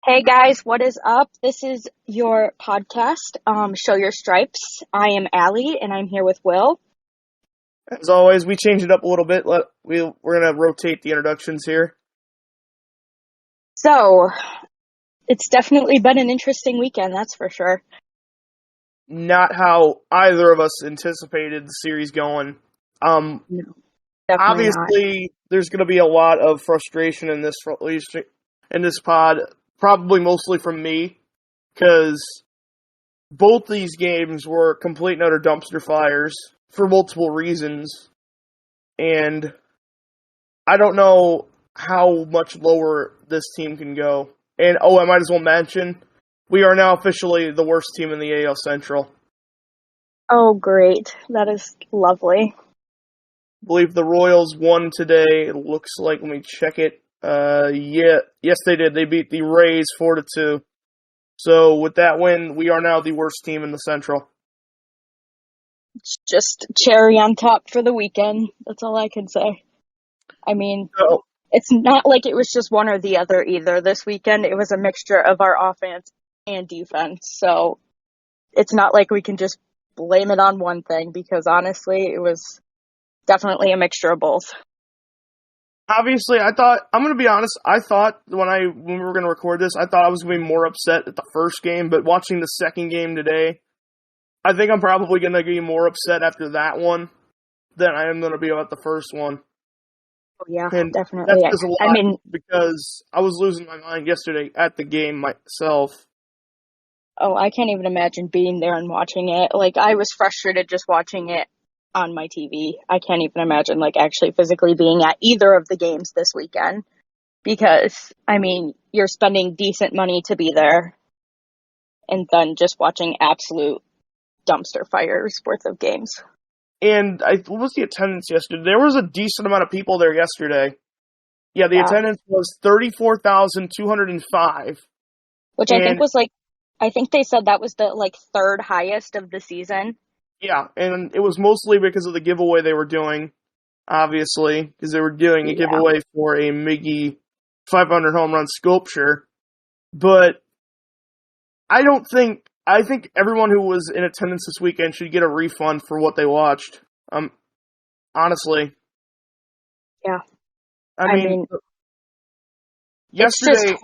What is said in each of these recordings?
Hey guys, what is up? This is your podcast, Show Your Stripes. I am Allie, and I'm here with Will. As always, we change it up a little bit. We're going to rotate the introductions here. So, it's definitely been an interesting weekend, that's for sure. Not how either of us anticipated the series going. No, definitely Obviously, there's going to be a lot of frustration in this pod, probably mostly from me, because both these games were complete and utter dumpster fires for multiple reasons, and I don't know how much lower this team can go. And, I might as well mention, we are now officially the worst team in the AL Central. Oh, great. That is lovely. I believe the Royals won today. It looks like, let me check it. Yes, they did. They beat the Rays 4-2. So with that win, we are now the worst team in the Central. It's just cherry on top for the weekend. That's all I can say. I mean, It's not like it was just one or the other either this weekend. It was a mixture of our offense and defense. So it's not like we can just blame it on one thing because honestly, it was definitely a mixture of both. Obviously, I'm going to be honest, I thought when we were going to record this, I thought I was going to be more upset at the first game, but watching the second game today, I think I'm probably going to be more upset after that one than I am going to be about the first one. Oh, yeah, And definitely. That's just a lot because I was losing my mind yesterday at the game myself. Oh, I can't even imagine being there and watching it. Like, I was frustrated just watching it on my TV. I can't even imagine, like, actually physically being at either of the games this weekend. Because, I mean, you're spending decent money to be there. And then just watching absolute dumpster fires worth of games. And what was the attendance yesterday? There was a decent amount of people there yesterday. Yeah, the attendance was 34,205. Which I think was I think they said that was the third highest of the season. Yeah, and it was mostly because of the giveaway they were doing, obviously, because they were doing a giveaway for a Miggy 500 home run sculpture. But I think everyone who was in attendance this weekend should get a refund for what they watched. Honestly. Yeah. I mean yesterday.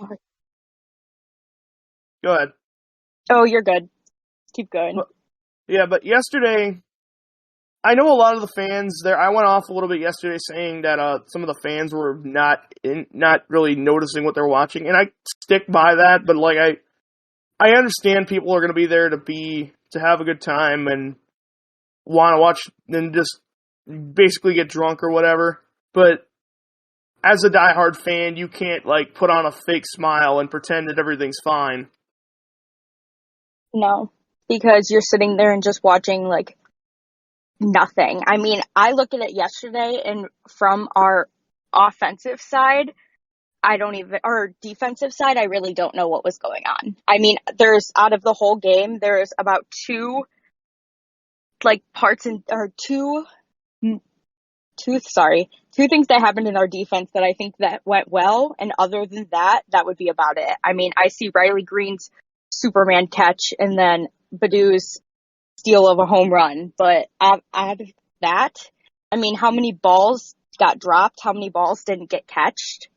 Go ahead. Oh, you're good. Keep going. Yeah, but yesterday, I know a lot of the fans there. I went off a little bit yesterday saying that some of the fans were not really noticing what they're watching, and I stick by that. But I understand people are going to be there to have a good time and want to watch and just basically get drunk or whatever. But as a diehard fan, you can't put on a fake smile and pretend that everything's fine. No, because you're sitting there and just watching nothing. I mean, I looked at it yesterday, and from our offensive side, or defensive side, I really don't know what was going on. I mean, out of the whole game, there's about two things that happened in our defense that I think that went well, and other than that, that would be about it. I mean, I see Riley Green's Superman catch and then Badou's steal of a home run, but out of that, I mean, how many balls got dropped? How many balls didn't get catched?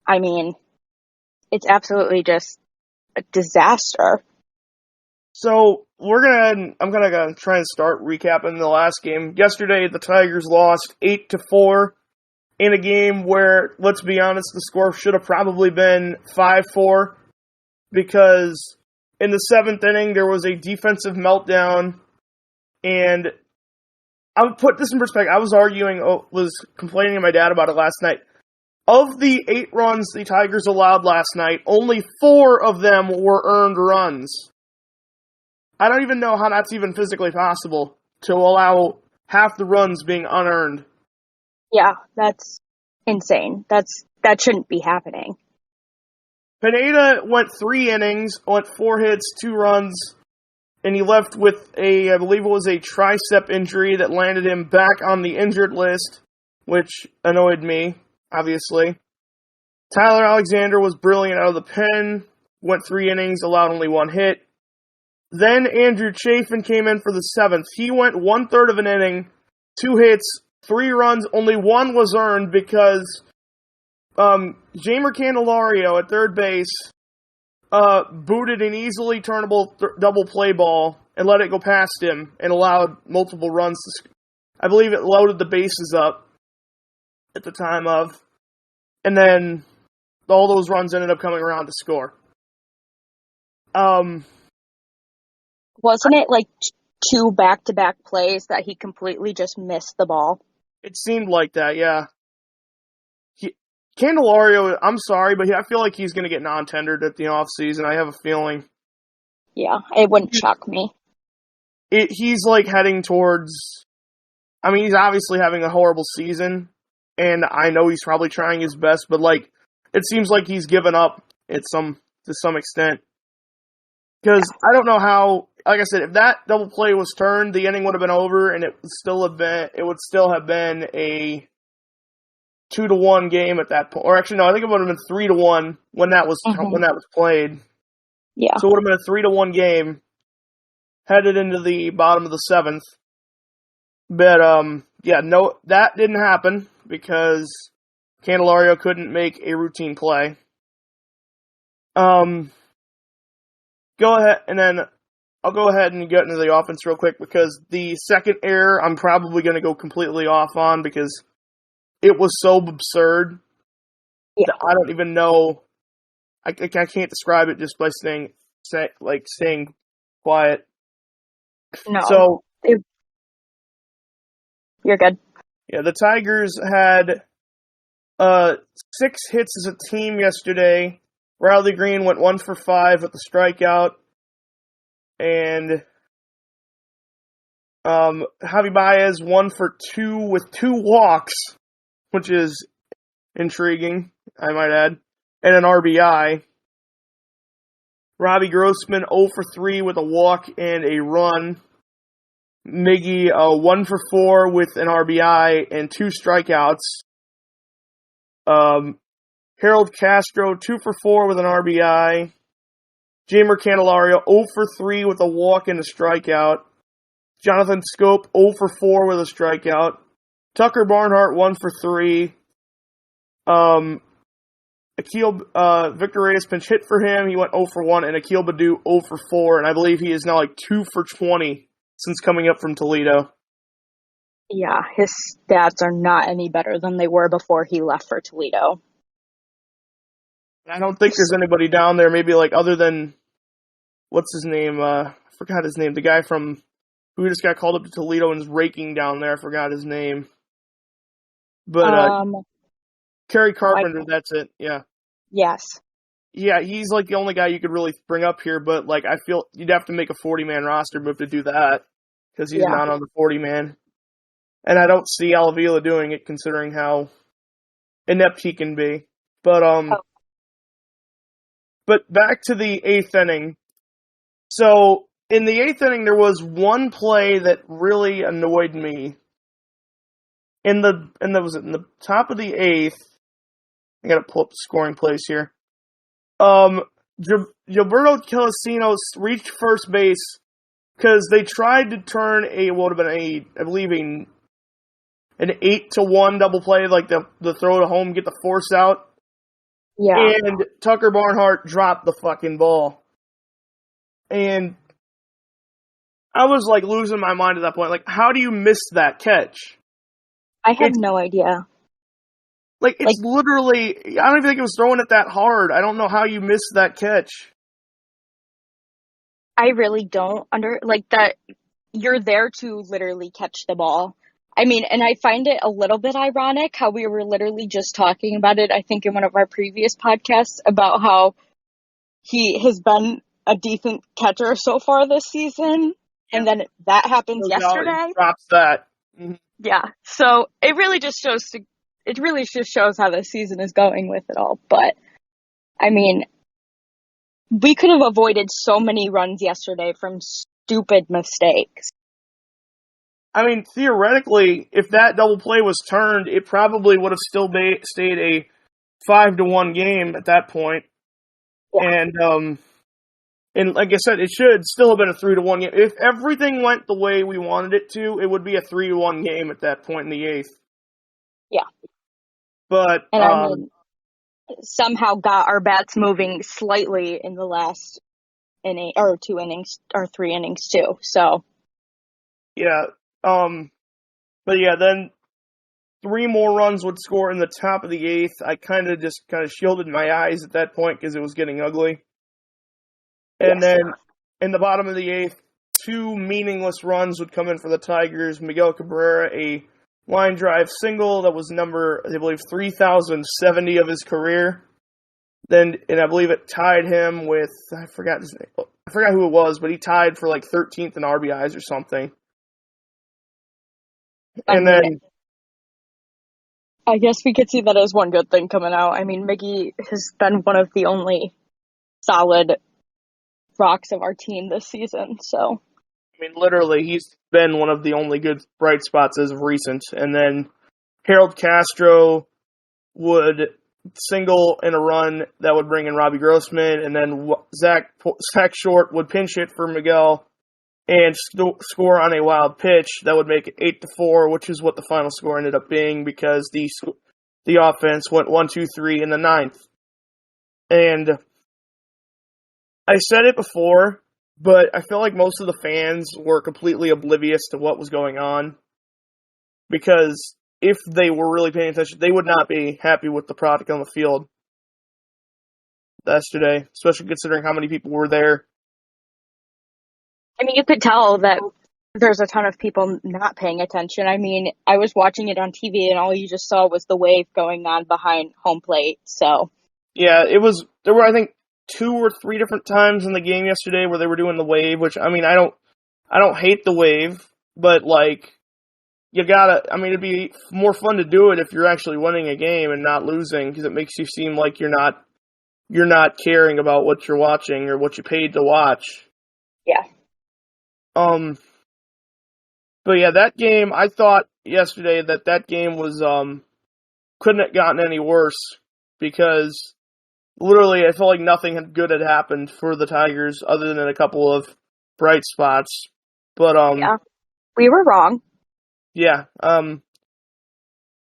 I mean, it's absolutely just a disaster. So I'm gonna try and start recapping the last game. Yesterday, the Tigers lost 8-4 in a game where, let's be honest, the score should have probably been 5-4 because in the seventh inning there was a defensive meltdown, and I'll put this in perspective. I was complaining to my dad about it last night. Of the 8 runs the Tigers allowed last night, only 4 of them were earned runs. I don't even know how that's even physically possible to allow half the runs being unearned. Yeah, that's insane. That shouldn't be happening. Pineda went 3 innings, went 4 hits, 2 runs, and he left with I believe it was a tricep injury that landed him back on the injured list, which annoyed me, obviously. Tyler Alexander was brilliant out of the pen. went 3 innings, allowed only 1 hit. Then Andrew Chafin came in for the 7th. He went 1/3 of an inning, 2 hits, 3 runs, only 1 was earned because Jeimer Candelario at third base booted an easily turnable double play ball and let it go past him and allowed multiple runs. I believe it loaded the bases up at the time of, and then all those runs ended up coming around to score. Wasn't it like 2 back-to-back plays that he completely just missed the ball? It seemed like that, yeah. Candelario, I'm sorry, but I feel like he's going to get non-tendered at the offseason. I have a feeling. Yeah, it wouldn't shock me. He's like heading towards, I mean, he's obviously having a horrible season, and I know he's probably trying his best, but like, it seems like he's given up to some extent. Because I don't know how, like I said, if that double play was turned, the inning would have been over, and it would still have been a 2-1 game at that point. Or actually, no, I think it would have been 3-1 when that was played. Yeah. So it would have been a 3-1 game, headed into the bottom of the 7th. But yeah, no, that didn't happen because Candelario couldn't make a routine play. Go ahead, and then I'll go ahead and get into the offense real quick because the second error I'm probably going to go completely off on because it was so absurd. Yeah. That I don't even know. I can't describe it just by staying quiet. No. So you're good. Yeah, the Tigers had 6 hits as a team yesterday. Riley Green went 1 for 5 with the strikeout. And Javi Baez 1 for 2 with 2 walks, which is intriguing, I might add, and an RBI. Robbie Grossman 0 for 3 with a walk and a run. Miggy 1 for 4 with an RBI and 2 strikeouts. Harold Castro 2 for 4 with an RBI. Jeimer Candelario 0 for 3 with a walk and a strikeout. Jonathan Scope 0 for 4 with a strikeout. Tucker Barnhart 1 for 3. Victor Reyes pinch hit for him. He went 0 for 1, and Akil Baddoo 0 for 4, and I believe he is now like 2 for 20 since coming up from Toledo. Yeah, his stats are not any better than they were before he left for Toledo. I don't think there's anybody down there, maybe like other than, what's his name? I forgot his name. The guy from who just got called up to Toledo and is raking down there. I forgot his name. But Kerry Carpenter, that's it. Yeah. Yes. Yeah, he's like the only guy you could really bring up here, but like I feel you'd have to make a 40-man roster move to do that because he's not on the 40-man. And I don't see Alavila doing it considering how inept he can be. But back to the 8th inning. So in the 8th inning, there was one play that really annoyed me. In the top of the 8th, I gotta pull up the scoring place here. Gilberto Calasinos reached first base because they tried to turn an 8-1 double play, like the throw to home, get the force out. Yeah. And Tucker Barnhart dropped the fucking ball. And I was like losing my mind at that point. Like, how do you miss that catch? I have no idea. Like, it's literally, I don't even think it was throwing it that hard. I don't know how you missed that catch. I really don't that you're there to literally catch the ball. I mean, and I find it a little bit ironic how we were literally just talking about it, I think, in one of our previous podcasts about how he has been a decent catcher so far this season, and then that happens yesterday. Drops that. Mm-hmm. Yeah, so it really just shows how the season is going with it all. But, I mean, we could have avoided so many runs yesterday from stupid mistakes. I mean, theoretically, if that double play was turned, it probably would have still stayed a 5-1 game at that point. Yeah. And like I said, it should still have been a 3-1 game. If everything went the way we wanted it to, it would be a 3-1 game at that point in the eighth. Yeah. But And I mean, somehow got our bats moving slightly in the last inning or 2 innings or 3 innings too. So yeah, but yeah, then 3 more runs would score in the top of the eighth. I kind of shielded my eyes at that point because it was getting ugly. And yes. then in the bottom of the eighth, 2 meaningless runs would come in for the Tigers. Miguel Cabrera, a line drive single that was number, I believe, 3,070 of his career. And I believe it tied him with, I forgot his name. I forgot who it was, but he tied for like 13th in RBIs or something. And then I guess we could see that as one good thing coming out. I mean, Miggy has been one of the only solid rocks of our team this season. So I mean, literally, he's been one of the only good bright spots as of recent. And then Harold Castro would single in a run that would bring in Robbie Grossman, and then Zach Short would pinch hit for Miguel and score on a wild pitch that would make it 8-4, which is what the final score ended up being because the offense went 1-2-3 in the ninth. And I said it before, but I feel like most of the fans were completely oblivious to what was going on because if they were really paying attention, they would not be happy with the product on the field yesterday, especially considering how many people were there. I mean, you could tell that there's a ton of people not paying attention. I mean, I was watching it on TV and all you just saw was the wave going on behind home plate. So Yeah, there were, I think, 2 or 3 different times in the game yesterday where they were doing the wave, which, I mean, I don't hate the wave, but, like, it'd be more fun to do it if you're actually winning a game and not losing, because it makes you seem like you're not caring about what you're watching or what you paid to watch. yeah. But yeah, that game, I thought yesterday that game was, couldn't have gotten any worse because literally I felt like nothing good had happened for the Tigers other than a couple of bright spots. But, Yeah. We were wrong. yeah,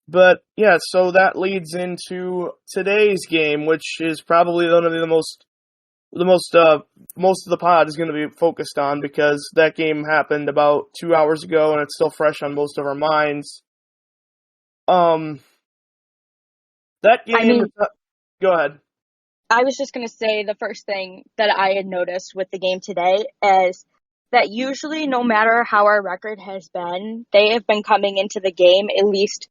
but yeah, so that leads into today's game, which is probably one of most of the pod is going to be focused on because that game happened about 2 hours ago and it's still fresh on most of our minds. That game. I mean, go ahead. I was just going to say the first thing that I had noticed with the game today is that usually no matter how our record has been, they have been coming into the game at least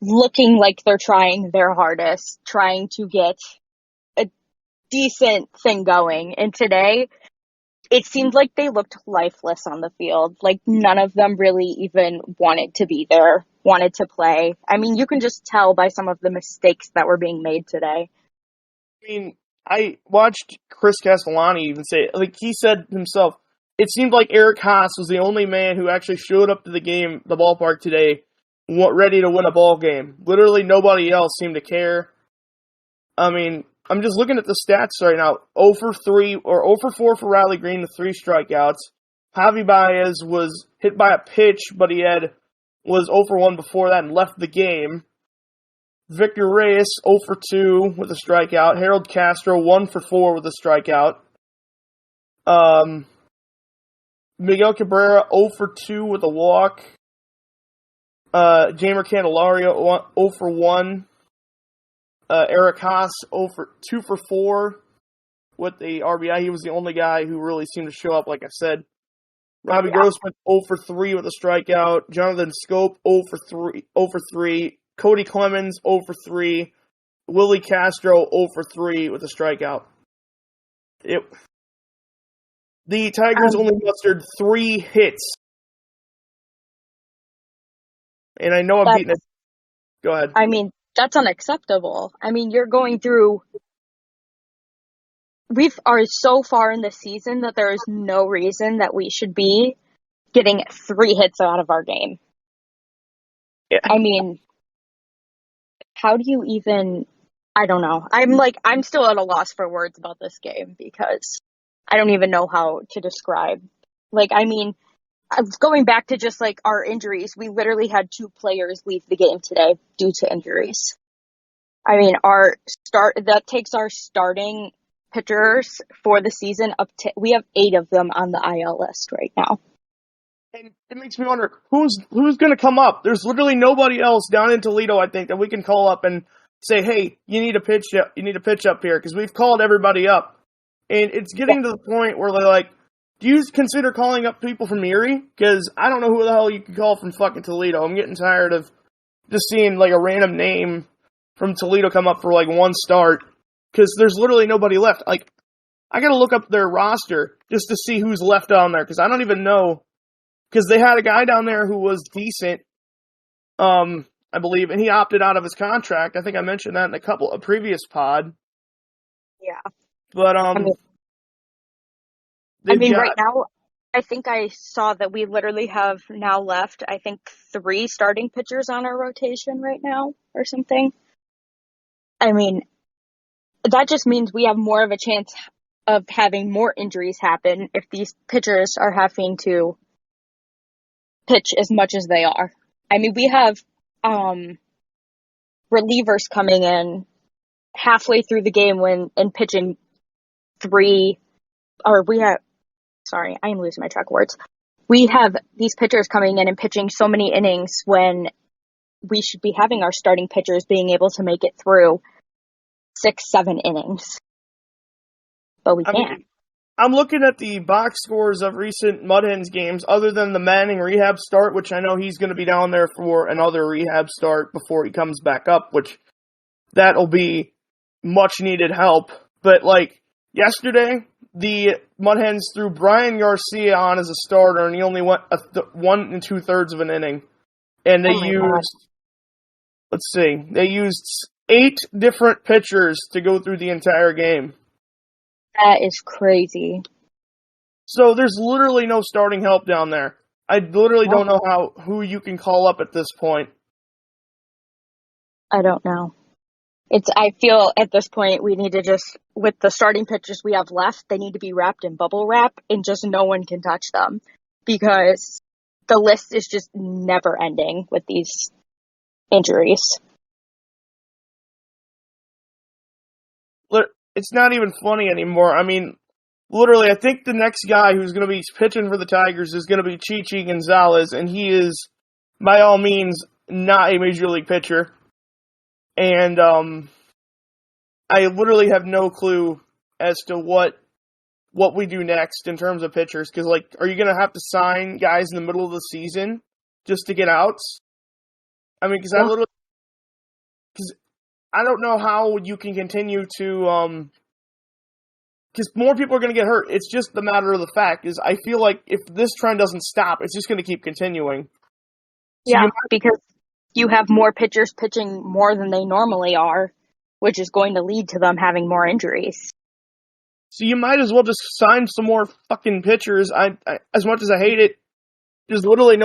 looking like they're trying their hardest, trying to get a decent thing going. And today, it seemed like they looked lifeless on the field. Like none of them really even wanted to be there, wanted to play. I mean, you can just tell by some of the mistakes that were being made today. I mean, I watched Chris Castellani even say, like he said himself, it seemed like Eric Haas was the only man who actually showed up to the ballpark today, ready to win a ball game. Literally nobody else seemed to care. I mean, I'm just looking at the stats right now. 0 for 3 or 0 for 4 for Riley Green with 3 strikeouts. Javi Baez was hit by a pitch, but was 0 for 1 before that and left the game. Victor Reyes 0 for 2 with a strikeout. Harold Castro 1 for 4 with a strikeout. Miguel Cabrera 0 for 2 with a walk. Jeimer Candelario 0 for 1. Eric Haas 2 for 4 with the RBI. He was the only guy who really seemed to show up, like I said. Robbie Grossman 0 for 3 with a strikeout. Jonathan Scope 0 for 3. Cody Clemens 0 for 3. Willie Castro 0 for 3 with a strikeout. The Tigers only mustered 3 hits. And I know I'm beating it. Go ahead. I mean, that's unacceptable. I mean, you're going through. We are so far in the season that there is no reason that we should be getting 3 hits out of our game. Yeah. I mean, how do you even I don't know. I'm still at a loss for words about this game because I don't even know how to describe. Going back to just like our injuries, we literally had 2 players leave the game today due to injuries. I mean, that takes our starting pitchers for the season up to, we have 8 of them on the IL list right now. And it makes me wonder who's going to come up. There's literally nobody else down in Toledo, I think, that we can call up and say, "Hey, you need a pitch. You need a pitch up here," because we've called everybody up, and it's getting to the point where they're like, "Do you consider calling up people from Erie?" Because I don't know who the hell you can call from fucking Toledo. I'm getting tired of just seeing like a random name from Toledo come up for like one start because there's literally nobody left. Like, I got to look up their roster just to see who's left on there because I don't even know. Because they had a guy down there who was decent, I believe, and he opted out of his contract. I think I mentioned that in a previous pod. Yeah. But right now, I think I saw that we literally have now left, I think, 3 starting pitchers on our rotation right now or something. I mean, that just means we have more of a chance of having more injuries happen if these pitchers are having to pitch as much as they are. I mean, we have relievers coming in halfway through the game and pitching 3, or we have, sorry, I am losing my track of words. We have these pitchers coming in and pitching so many innings when we should be having our starting pitchers being able to make it through 6, 7 innings. But we can't. I'm looking at the box scores of recent Mud Hens games, other than the Manning rehab start, which I know he's going to be down there for another rehab start before he comes back up, which that'll be much needed help. But like yesterday, the Mud Hens threw Brian Garcia on as a starter, and he only went 1 2/3 of an inning. And they they used 8 different pitchers to go through the entire game. That is crazy. So there's literally no starting help down there. I literally don't know who you can call up at this point. I don't know. I feel at this point we need to just, with the starting pitchers we have left, they need to be wrapped in bubble wrap and just no one can touch them because the list is just never ending with these injuries. It's not even funny anymore. I mean, literally, I think the next guy who's going to be pitching for the Tigers is going to be Chichi Gonzalez, and he is, by all means, not a major league pitcher. And I literally have no clue as to what we do next in terms of pitchers. Because, like, are you going to have to sign guys in the middle of the season just to get outs? I mean, because I don't know how you can continue to, because more people are going to get hurt. It's just the matter of the fact is I feel like if this trend doesn't stop, it's just going to keep continuing. So because you have more pitchers pitching more than they normally are, which is going to lead to them having more injuries. So you might as well just sign some more fucking pitchers. I as much as I hate it, there's literally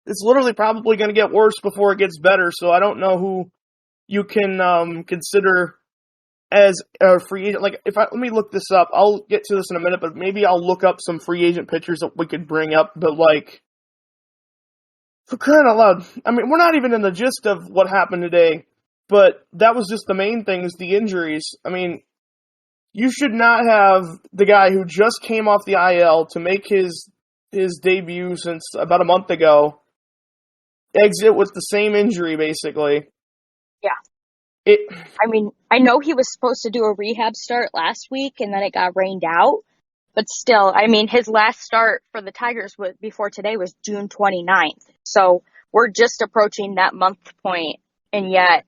it's literally probably going to get worse before it gets better. So I don't know who you can consider as a free agent. Like, let me look this up. I'll get to this in a minute, but maybe I'll look up some free agent pitchers that we could bring up. But like, for crying out loud, I mean, we're not even in the gist of what happened today, but that was just the main thing, is the injuries. I mean, you should not have the guy who just came off the IL to make his debut since about a month ago exit with the same injury, basically. Yeah. I mean, I know he was supposed to do a rehab start last week and then it got rained out. But still, I mean, his last start for the Tigers before today was June 29th. So we're just approaching that month point, and yet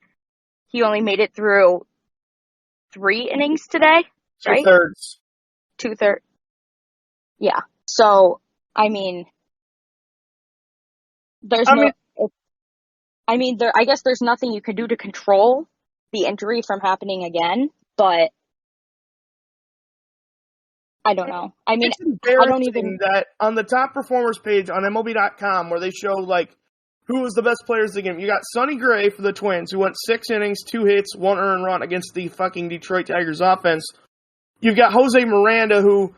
he only made it through 3 innings today, right? 2/3. 2/3. Yeah. So, I mean, I guess there's nothing you can do to control the injury from happening again, but I don't know. I mean, it's embarrassing that on the top performers page on MLB.com, where they show like who was the best players of the game? You got Sonny Gray for the Twins, who went 6 innings, 2 hits, 1 earned run against the fucking Detroit Tigers offense. You've got Jose Miranda, who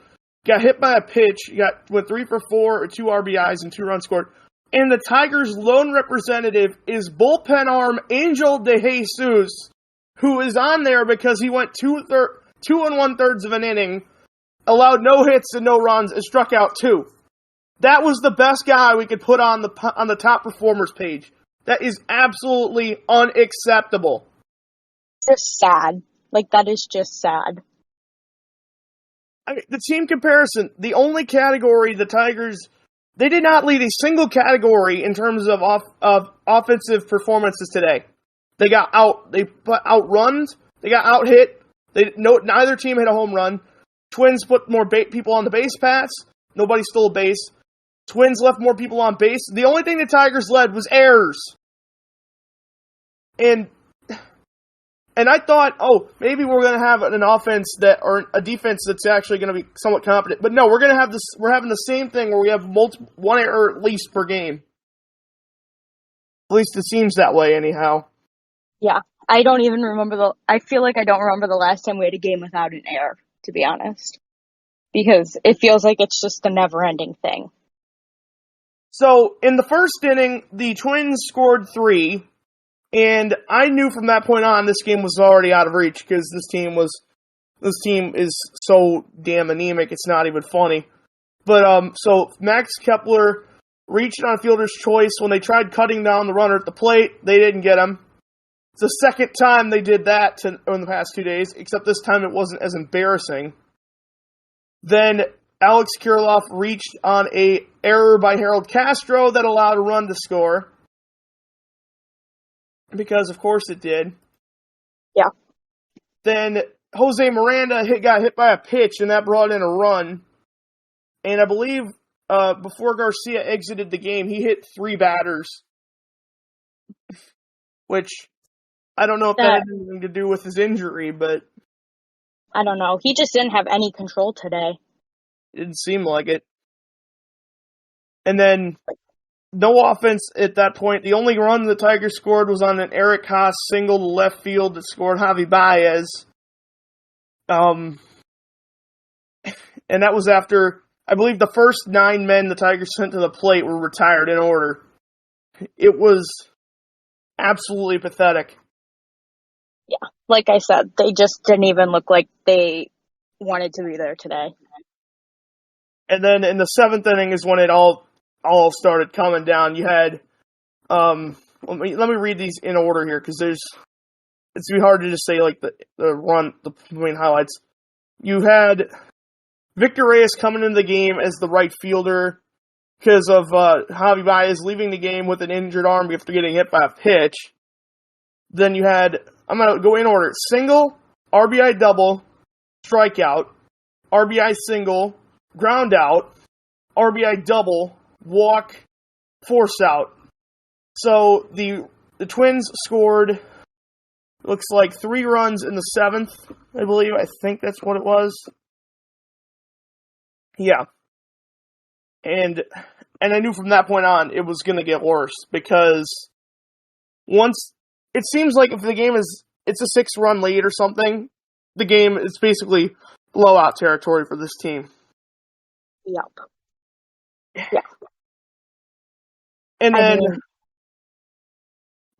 got hit by a pitch, went 3 for 4, 2 RBIs, and 2 runs scored. And the Tigers' lone representative is bullpen arm Angel De Jesus, who is on there because he went 2 1/3 of an inning, allowed no hits and no runs, and struck out 2. That was the best guy we could put on the top performers page. That is absolutely unacceptable. Just sad. Like, that is just sad. I mean, the team comparison, the only category the Tigers, they did not lead a single category in terms of offensive performances today. They got outrunned, they got out hit. Neither team hit a home run. Twins put more people on the base paths. Nobody stole a base. Twins left more people on base. The only thing the Tigers led was errors. And I thought, maybe we're going to have an offense or a defense that's actually going to be somewhat competent. But no, we're having the same thing where we have one error at least per game. At least it seems that way anyhow. Yeah. I don't even remember I feel like I don't remember the last time we had a game without an error, to be honest. Because it feels like it's just a never-ending thing. So, in the first inning, the Twins scored 3, and I knew from that point on this game was already out of reach because this team is so damn anemic, it's not even funny. But, so Max Kepler reached on fielder's choice when they tried cutting down the runner at the plate. They didn't get him. It's the second time they did that in the past 2 days, except this time it wasn't as embarrassing. Then Alex Kirilloff reached on an error by Harold Castro that allowed a run to score. Because, of course, it did. Yeah. Then Jose Miranda got hit by a pitch, and that brought in a run. And I believe before Garcia exited the game, he hit 3 batters. Which, I don't know if that had anything to do with his injury, but I don't know. He just didn't have any control today. It didn't seem like it. And then, no offense at that point. The only run the Tigers scored was on an Eric Haas single to left field that scored Javi Baez. And that was after, I believe, the first 9 men the Tigers sent to the plate were retired in order. It was absolutely pathetic. Yeah, like I said, they just didn't even look like they wanted to be there today. And then in the 7th inning is when it all started coming down. You had, let me read these in order here because it's be hard to just say like the main highlights. You had Victor Reyes coming into the game as the right fielder because of Javi Baez leaving the game with an injured arm after getting hit by a pitch. Then you had, I'm going to go in order, single, RBI double, strikeout, RBI single, ground out, RBI double, walk, force out. So the Twins scored, looks like 3 runs in the 7th, I believe. I think that's what it was. Yeah. And I knew from that point on it was going to get worse because once, it seems like if the game it's a 6-run lead or something, the game is basically blowout territory for this team. Yep. Yeah. And then,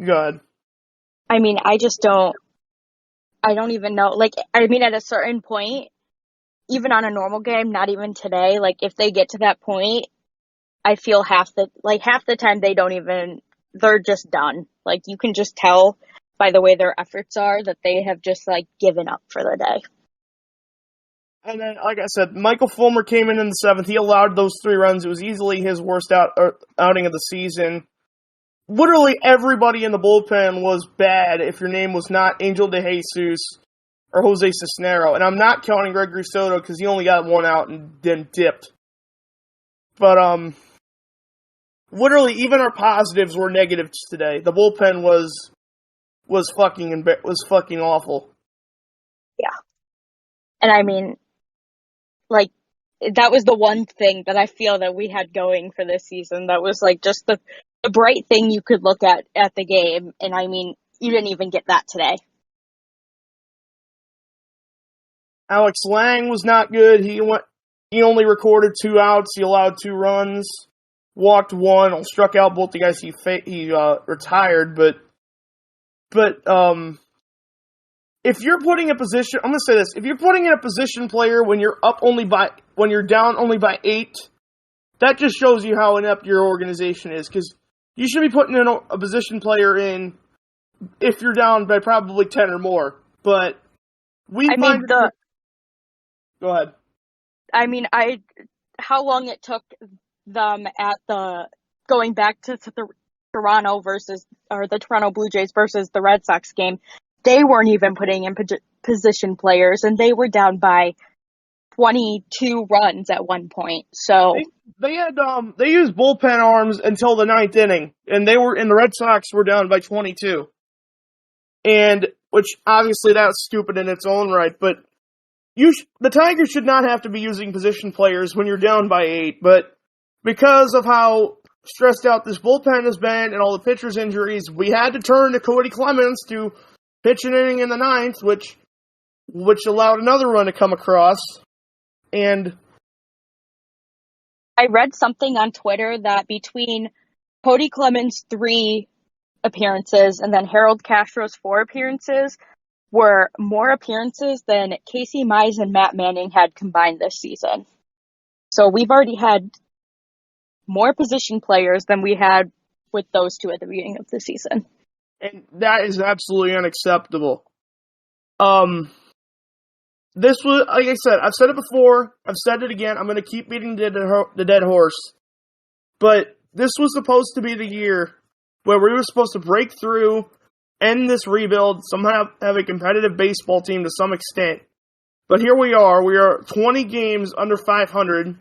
go ahead. I mean, I don't even know. Like, I mean, at a certain point, even on a normal game, not even today, like, if they get to that point, I feel half the time they're just done. Like, you can just tell by the way their efforts are that they have just, like, given up for the day. And then, like I said, Michael Fulmer came in the 7th. He allowed those 3 runs. It was easily his worst outing of the season. Literally everybody in the bullpen was bad if your name was not Angel De Jesus or Jose Cisnero. And I'm not counting Gregory Soto because he only got 1 out and then dipped. But, literally even our positives were negatives today. The bullpen was fucking awful. Yeah. And I mean, like, that was the one thing that I feel that we had going for this season. That was, like, just a bright thing you could look at the game. And I mean, you didn't even get that today. Alex Lang was not good. He only recorded 2 outs. He allowed 2 runs, walked 1, struck out both the guys he retired. But if you're putting a position, I'm gonna say this: if you're putting in a position player when you're down only by 8, that just shows you how inept your organization is. Because you should be putting in a position player in if you're down by probably 10 or more. But Go ahead. I mean, how long it took them going back to the Toronto the Toronto Blue Jays versus the Red Sox game. They weren't even putting in position players, and they were down by 22 runs at one point. So they used bullpen arms until the 9th inning, and the Red Sox were down by 22. And which obviously that's stupid in its own right, but the Tigers should not have to be using position players when you're down by 8, but because of how stressed out this bullpen has been and all the pitchers' injuries, we had to turn to Cody Clemens to pitch an inning in the 9th, which allowed another run to come across. And I read something on Twitter that between Cody Clemens' 3 appearances and then Harold Castro's 4 appearances were more appearances than Casey Mize and Matt Manning had combined this season. So we've already had more position players than we had with those 2 at the beginning of the season. And that is absolutely unacceptable. This was, like I said, I've said it before, I've said it again, I'm going to keep beating the dead horse. But this was supposed to be the year where we were supposed to break through, end this rebuild, somehow have a competitive baseball team to some extent. But here we are 20 games under 500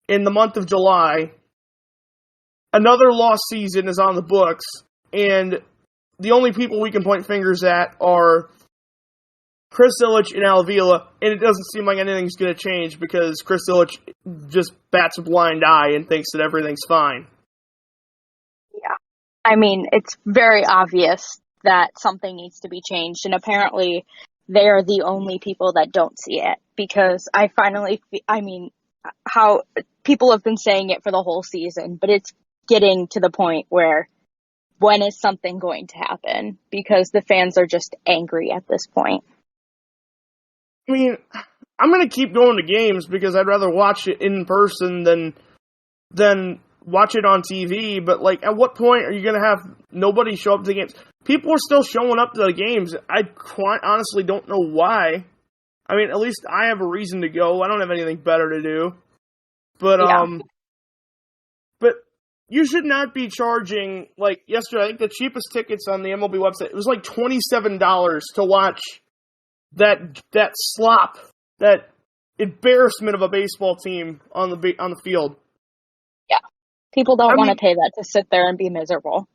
in the month of July. Another lost season is on the books, and the only people we can point fingers at are Chris Ilitch and Al Avila, and it doesn't seem like anything's going to change because Chris Ilitch just bats a blind eye and thinks that everything's fine. Yeah. I mean, it's very obvious that something needs to be changed, and apparently they are the only people that don't see it, because how people have been saying it for the whole season, but it's getting to the point where when is something going to happen? Because the fans are just angry at this point. I mean, I'm going to keep going to games because I'd rather watch it in person than watch it on TV, but like, at what point are you going to have nobody show up to the games? People are still showing up to the games. I quite honestly don't know why. I mean, at least I have a reason to go. I don't have anything better to do. But, but you should not be charging, like, yesterday, I think the cheapest tickets on the MLB website, it was like $27 to watch that slop, that embarrassment of a baseball team on the field. Yeah. People don't want to pay that to sit there and be miserable.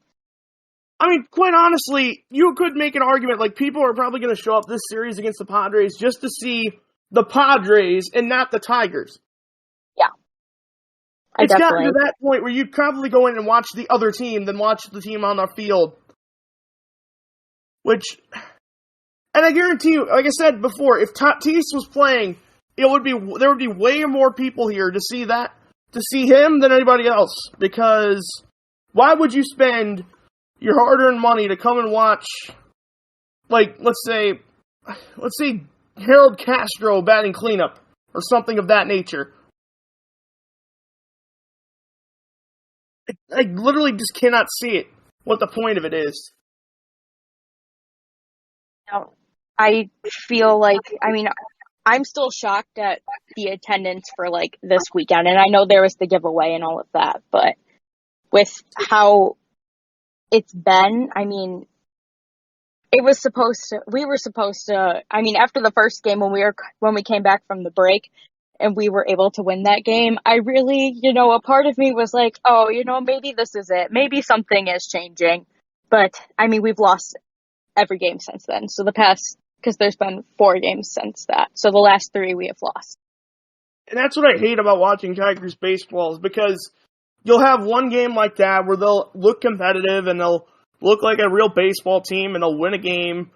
I mean, quite honestly, you could make an argument, like, people are probably going to show up this series against the Padres just to see the Padres and not the Tigers. Yeah. It's gotten to that point where you'd probably go in and watch the other team than watch the team on the field. And I guarantee you, like I said before, if Tatis was playing, there would be way more people here to see him than anybody else. Because why would you spend your hard-earned money to come and watch, like, let's say Harold Castro batting cleanup or something of that nature? I literally just cannot see it, what the point of it is. No, I feel like, I'm still shocked at the attendance for, like, this weekend, and I know there was the giveaway and all of that, but with how it's been, we were supposed to, after the first game when we came back from the break and we were able to win that game, I really, a part of me was like, oh, maybe this is it. Maybe something is changing. But, we've lost every game since then. So because there's been 4 games since that. So the last 3 we have lost. And that's what I hate about watching Tigers baseball, is because you'll have one game like that where they'll look competitive and they'll look like a real baseball team and they'll win a game,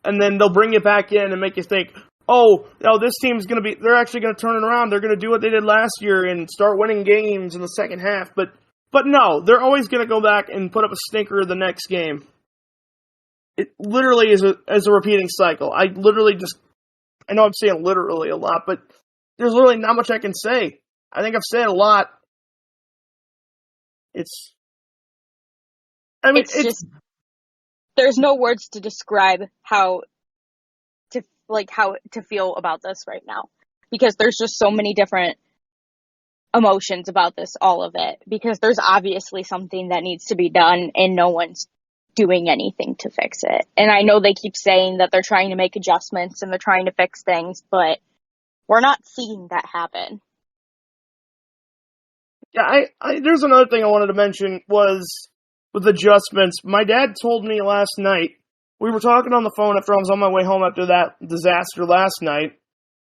and then they'll bring you back in and make you think, oh, no, this team's going to be, they're actually going to turn it around. They're going to do what they did last year and start winning games in the second half. But no, they're always going to go back and put up a stinker the next game. It literally is a repeating cycle. I know I'm saying literally a lot, but there's literally not much I can say. I think I've said a lot. It's just, there's no words to describe how to feel about this right now, because there's just so many different emotions about this, all of it, because there's obviously something that needs to be done and no one's doing anything to fix it. And I know they keep saying that they're trying to make adjustments and they're trying to fix things, but we're not seeing that happen. Yeah, there's another thing I wanted to mention was with adjustments. My dad told me last night, we were talking on the phone after I was on my way home after that disaster last night.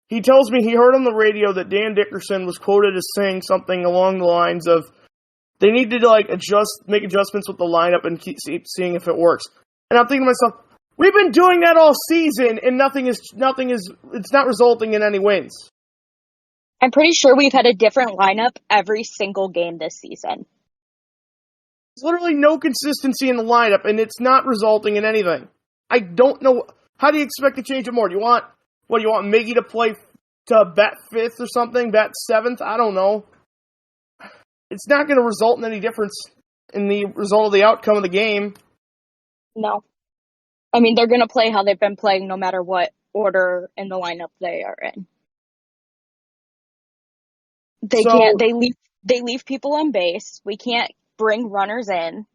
He tells me he heard on the radio that Dan Dickerson was quoted as saying something along the lines of, they need to make adjustments with the lineup and keep seeing if it works. And I'm thinking to myself, we've been doing that all season and it's not resulting in any wins. I'm pretty sure we've had a different lineup every single game this season. There's literally no consistency in the lineup, and it's not resulting in anything. I don't know. How do you expect to change it more? Do you want Miggy to play to bat 5th or something, bat 7th? I don't know. It's not going to result in any difference in the result of the outcome of the game. No. I mean, they're going to play how they've been playing no matter what order in the lineup they are in. They leave people on base. We can't bring runners in.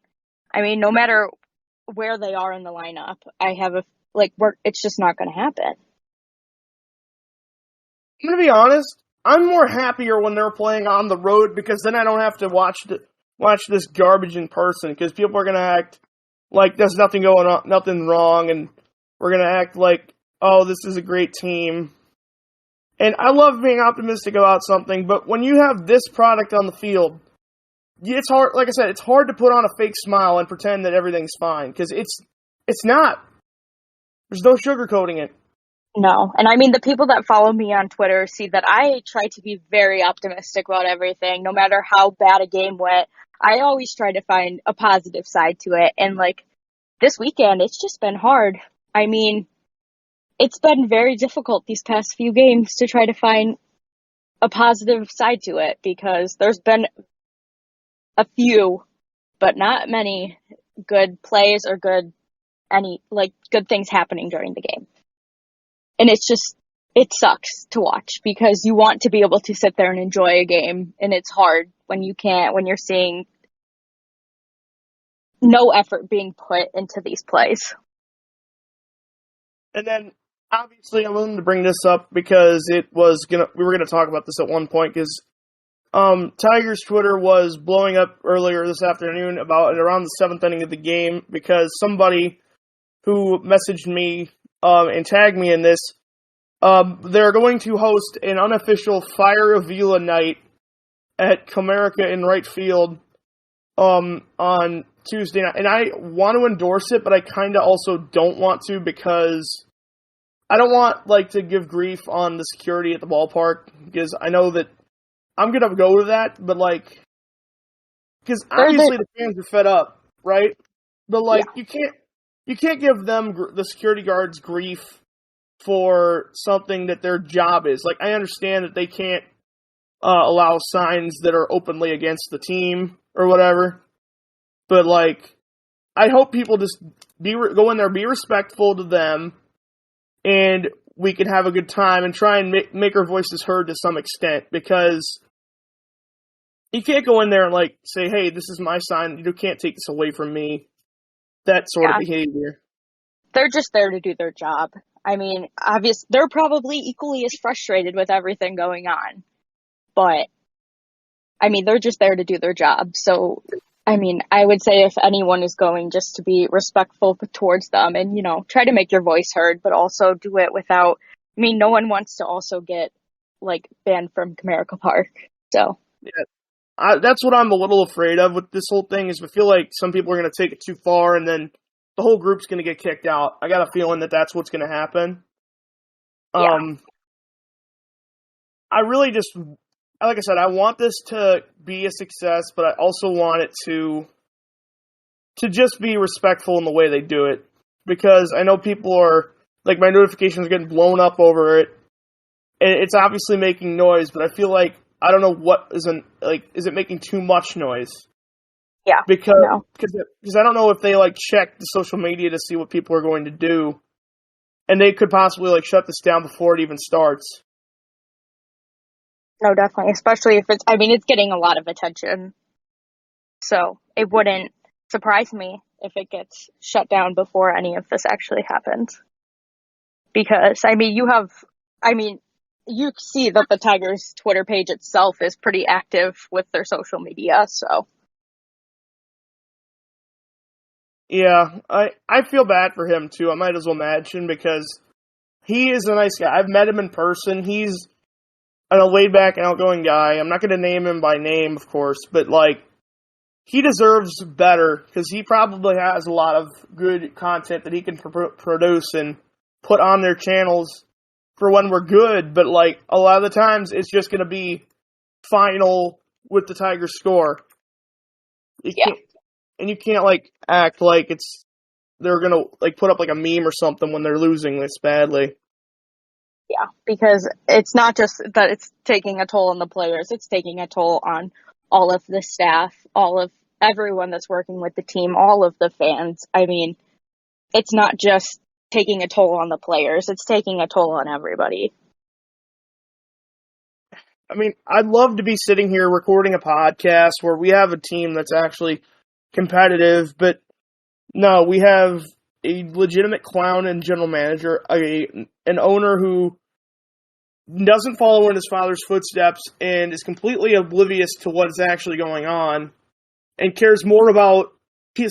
I mean, no matter where they are in the lineup, it's just not going to happen. I'm going to be honest. I'm more happier when they're playing on the road, because then I don't have to watch this garbage in person, because people are going to act like there's nothing going on, nothing wrong, and we're going to act like, oh, this is a great team. And I love being optimistic about something, but when you have this product on the field, it's hard. Like I said, it's hard to put on a fake smile and pretend that everything's fine, because it's not. There's no sugarcoating it. No. And I mean, the people that follow me on Twitter see that I try to be very optimistic about everything, no matter how bad a game went. I always try to find a positive side to it. And this weekend, it's just been hard. I mean, it's been very difficult these past few games to try to find a positive side to it, because there's been a few, but not many good plays or good things happening during the game. And it sucks to watch, because you want to be able to sit there and enjoy a game, and it's hard when you can't, when you're seeing no effort being put into these plays. And then, obviously, I wanted to bring this up because we were gonna talk about this at one point, because Tigers Twitter was blowing up earlier this afternoon about around the 7th inning of the game, because somebody who messaged me and tagged me in this, they're going to host an unofficial Fire Avila night at Comerica in right field on Tuesday night. And I want to endorse it, but I kind of also don't want to, because I don't want to give grief on the security at the ballpark, because I know that I'm going to go to that, but because obviously the fans are fed up, right? But yeah. You can't give them, the security guards, grief for something that their job is. I understand that they can't allow signs that are openly against the team or whatever, but I hope people just go in there, be respectful to them, and we can have a good time and try and make our voices heard to some extent, because you can't go in there and say, hey, this is my sign, you can't take this away from me. That sort of behavior. They're just there to do their job. I mean, they're probably equally as frustrated with everything going on. But, I mean, they're just there to do their job. So, I mean, I would say if anyone is going, just to be respectful towards them and, try to make your voice heard, but also do it without, I mean, no one wants to also get, banned from Comerica Park. So. Yeah. that's what I'm a little afraid of with this whole thing is I feel like some people are going to take it too far and then the whole group's going to get kicked out. I got a feeling that that's what's going to happen. Yeah. I really just, like I said, I want this to be a success, but I also want it to just be respectful in the way they do it. Because I know people are, like, my notifications are getting blown up over it. And it's obviously making noise, but I feel like, I don't know what is it making too much noise? Yeah. Because I don't know if they, like, check the social media to see what people are going to do. And they could possibly, like, shut this down before it even starts. No, definitely. Especially if it's getting a lot of attention. So it wouldn't surprise me if it gets shut down before any of this actually happens. Because, you see that the Tigers' Twitter page itself is pretty active with their social media, so. Yeah, I feel bad for him, too. I might as well mention, because he is a nice guy. I've met him in person. He's a laid-back and outgoing guy. I'm not going to name him by name, of course, but, like, he deserves better, because he probably has a lot of good content that he can produce and put on their channels for when we're good, but, like, a lot of the times it's just going to be final with the Tigers score. You can't, like, act like they're going to, like, put up, like, a meme or something when they're losing this badly. Yeah, because it's not just that it's taking a toll on the players, it's taking a toll on all of the staff, all of everyone that's working with the team, all of the fans. I mean, it's not just taking a toll on the players, it's taking a toll on everybody. I mean, I'd love to be sitting here recording a podcast where we have a team that's actually competitive, but no, we have a legitimate clown and general manager, an owner who doesn't follow in his father's footsteps and is completely oblivious to what is actually going on and cares more about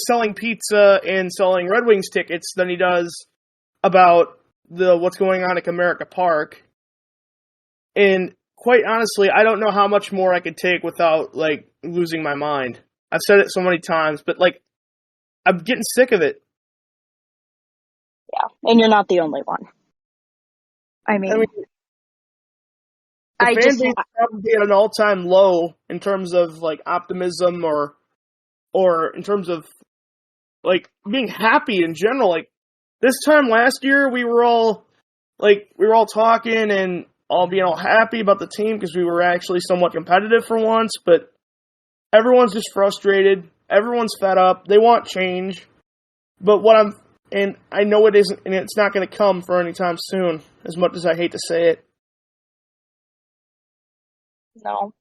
selling pizza and selling Red Wings tickets than he does about what's going on at Comerica Park. And quite honestly, I don't know how much more I could take without, like, losing my mind. I've said it so many times, but, like, I'm getting sick of it. Yeah, and you're not the only one. I mean the fan base is probably at an all-time low in terms of, like, optimism or in terms of, like, being happy in general. Like, this time last year, we were all talking and all being all happy about the team because we were actually somewhat competitive for once, but everyone's just frustrated. Everyone's fed up. They want change. But and I know it isn't, and it's not going to come for any time soon, as much as I hate to say it. No.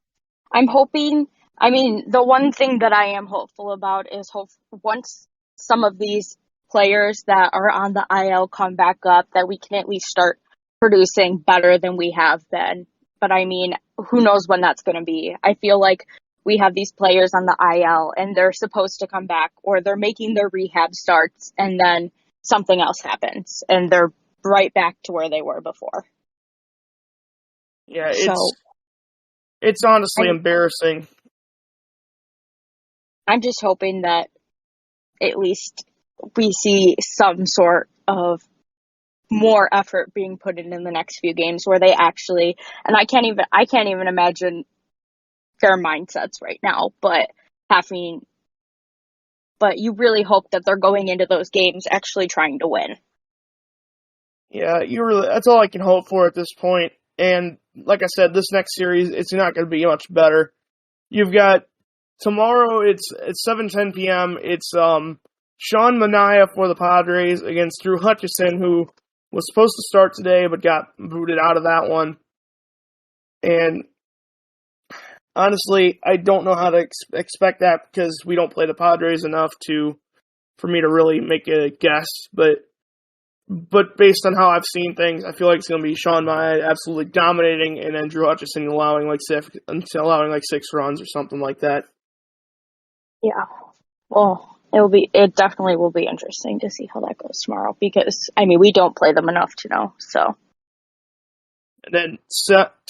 I'm hoping, the one thing that I am hopeful about is once some of these players that are on the IL come back up, that we can at least start producing better than we have been. But who knows when that's going to be? I feel like we have these players on the IL and they're supposed to come back, or they're making their rehab starts and then something else happens and they're right back to where they were before. Yeah, it's honestly embarrassing. I'm just hoping that at least we see some sort of more effort being put in the next few games where they actually, and I can't even imagine their mindsets right now, but you really hope that they're going into those games actually trying to win. Yeah, that's all I can hope for at this point. And like I said, this next series, it's not going to be much better. You've got tomorrow, it's 7:10 p.m. It's Sean Manaea for the Padres against Drew Hutchison, who was supposed to start today but got booted out of that one. And honestly, I don't know how to expect that because we don't play the Padres enough for me to really make a guess. But based on how I've seen things, I feel like it's going to be Sean Manaea absolutely dominating, and then Drew Hutchison allowing like 6 runs or something like that. Yeah. Well, it definitely will be interesting to see how that goes tomorrow because, we don't play them enough to know, so. And then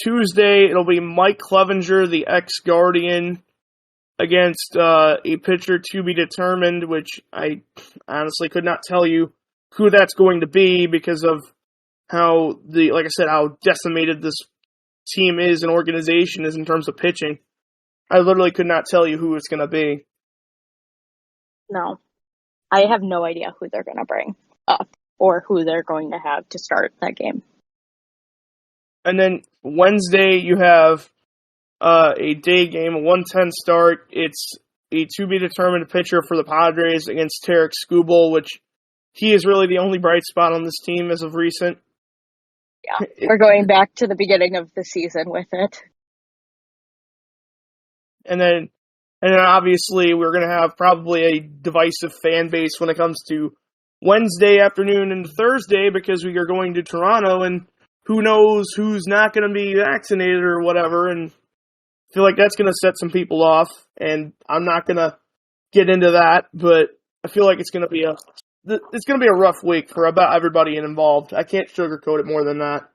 Tuesday, it'll be Mike Clevenger, the ex-Guardian, against a pitcher to be determined, which I honestly could not tell you who that's going to be because of how like I said, how decimated this team is and organization is in terms of pitching. I literally could not tell you who it's going to be. No, I have no idea who they're going to bring up or who they're going to have to start that game. And then Wednesday, you have a day game, a 1:10 start. It's a to-be-determined pitcher for the Padres against Tarik Skubal, which he is really the only bright spot on this team as of recent. Yeah, we're going back to the beginning of the season with it. And then obviously we're going to have probably a divisive fan base when it comes to Wednesday afternoon and Thursday because we are going to Toronto and who knows who's not going to be vaccinated or whatever. And I feel like that's going to set some people off. And I'm not going to get into that, but I feel like it's going to be a rough week for about everybody involved. I can't sugarcoat it more than that.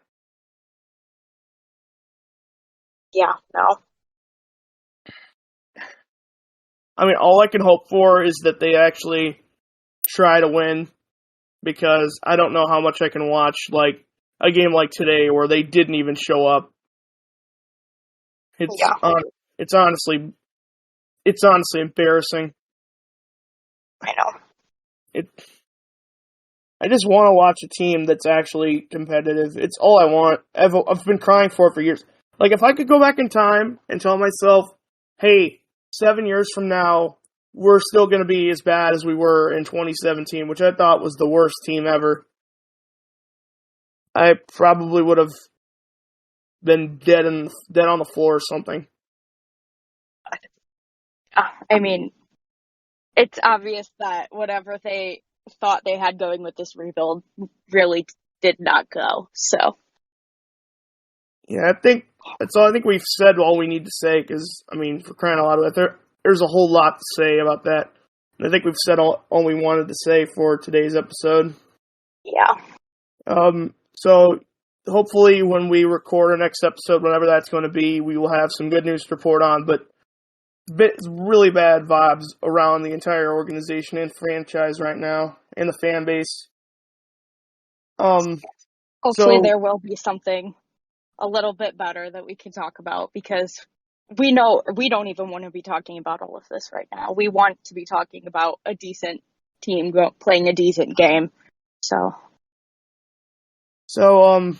Yeah, no. I mean, all I can hope for is that they actually try to win because I don't know how much I can watch like a game like today where they didn't even show up. It's honestly embarrassing. I know. I just want to watch a team that's actually competitive. It's all I want. I've been crying for years. Like, if I could go back in time and tell myself, hey, 7 years from now, we're still going to be as bad as we were in 2017, which I thought was the worst team ever, I probably would have been dead on the floor or something. I mean, it's obvious that whatever they thought they had going with this rebuild really did not go. So, yeah, I think that's all. I think we've said all we need to say because, I mean, for crying out loud, there's a whole lot to say about that. And I think we've said all we wanted to say for today's episode. Yeah. So hopefully when we record our next episode, whenever that's going to be, we will have some good news to report on. But really bad vibes around the entire organization and franchise right now, and the fan base. Hopefully there will be something a little bit better that we can talk about because we know we don't even want to be talking about all of this right now. We want to be talking about a decent team playing a decent game. So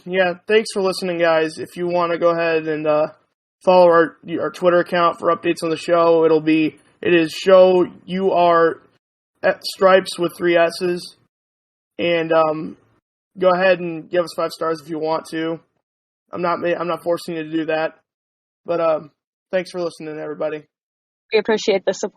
yeah, thanks for listening, guys. If you want to go ahead and follow our Twitter account for updates on the show, it is show you are at Stripes with 3 S's, and go ahead and give us 5 stars if you want to. I'm not forcing you to do that, but thanks for listening, everybody. we appreciate the support.